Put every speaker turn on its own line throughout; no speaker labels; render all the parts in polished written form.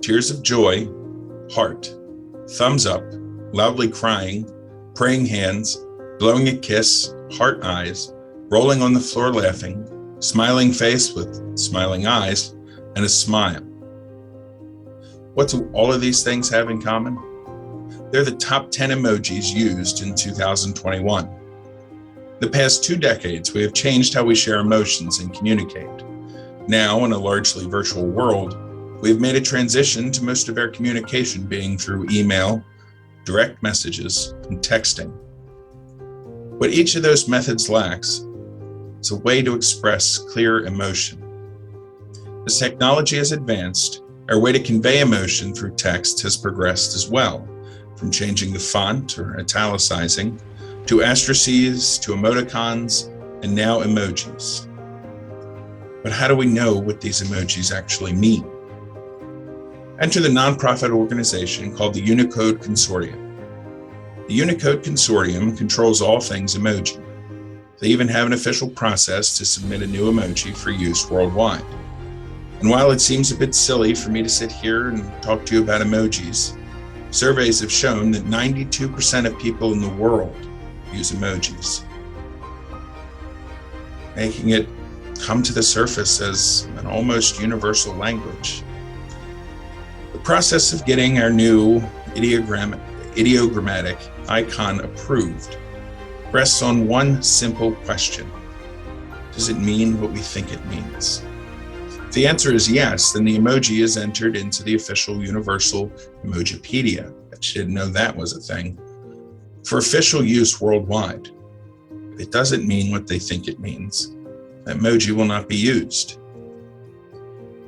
tears of joy, heart, thumbs up, loudly crying, praying hands, blowing a kiss, heart eyes, rolling on the floor laughing, smiling face with smiling eyes, and a smile. What do all of these things have in common? They're the top 10 emojis used in 2021. The past 2 decades, we have changed how we share emotions and communicate. Now, in a largely virtual world, we have made a transition to most of our communication being through email, direct messages, and texting. What each of those methods lacks is a way to express clear emotion. As technology has advanced, our way to convey emotion through text has progressed as well, from changing the font or italicizing, to asterisks, to emoticons, and now emojis. But how do we know what these emojis actually mean? Enter the nonprofit organization called the Unicode Consortium. The Unicode Consortium controls all things emoji. They even have an official process to submit a new emoji for use worldwide. And while it seems a bit silly for me to sit here and talk to you about emojis, surveys have shown that 92% of people in the world use emojis, making it come to the surface as an almost universal language. The process of getting our new ideogrammatic icon approved rests on one simple question. Does it mean what we think it means? If the answer is yes, then the emoji is entered into the official Universal Emojipedia. I didn't know that was a thing. For official use worldwide. If it doesn't mean what they think it means, that emoji will not be used.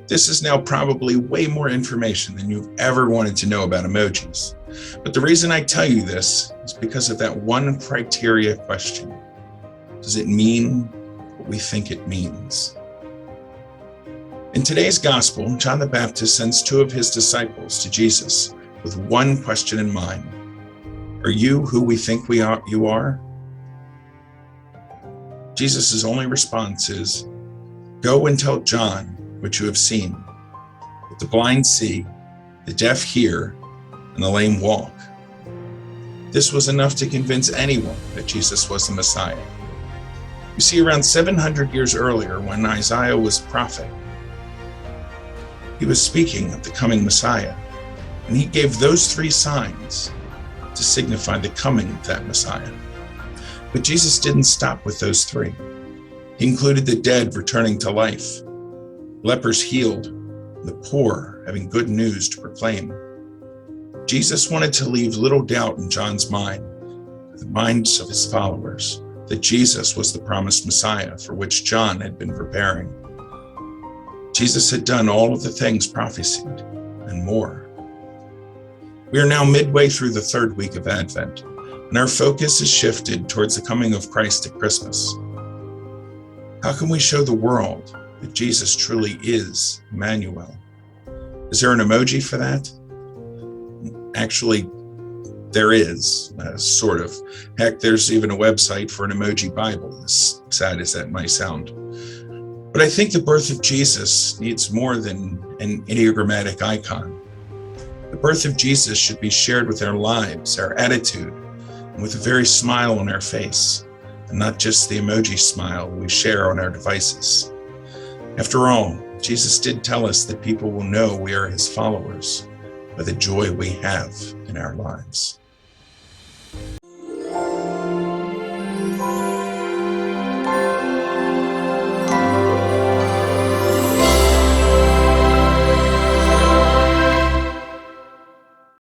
This is now probably way more information than you've ever wanted to know about emojis. But the reason I tell you this is because of that one criteria question. Does it mean what we think it means? In today's gospel, John the Baptist sends 2 of his disciples to Jesus with one question in mind. Are you who we think you are? Jesus' only response is, go and tell John what you have seen. That the blind see, the deaf hear, and the lame walk. This was enough to convince anyone that Jesus was the Messiah. You see, around 700 years earlier, when Isaiah was prophet, he was speaking of the coming Messiah, and he gave those 3 signs to signify the coming of that Messiah. But Jesus didn't stop with those 3. He included the dead returning to life, lepers healed, the poor having good news to proclaim. Jesus wanted to leave little doubt in John's mind, the minds of his followers, that Jesus was the promised Messiah for which John had been preparing. Jesus had done all of the things prophesied and more. We are now midway through the 3rd week of Advent, and our focus is shifted towards the coming of Christ at Christmas. How can we show the world that Jesus truly is Emmanuel? Is there an emoji for that? Actually, there is, sort of. Heck, there's even a website for an emoji Bible, as sad as that might sound. But I think the birth of Jesus needs more than an ideogrammatic icon. The birth of Jesus should be shared with our lives, our attitude, and with a very smile on our face, and not just the emoji smile we share on our devices. After all, Jesus did tell us that people will know we are his followers by the joy we have in our lives.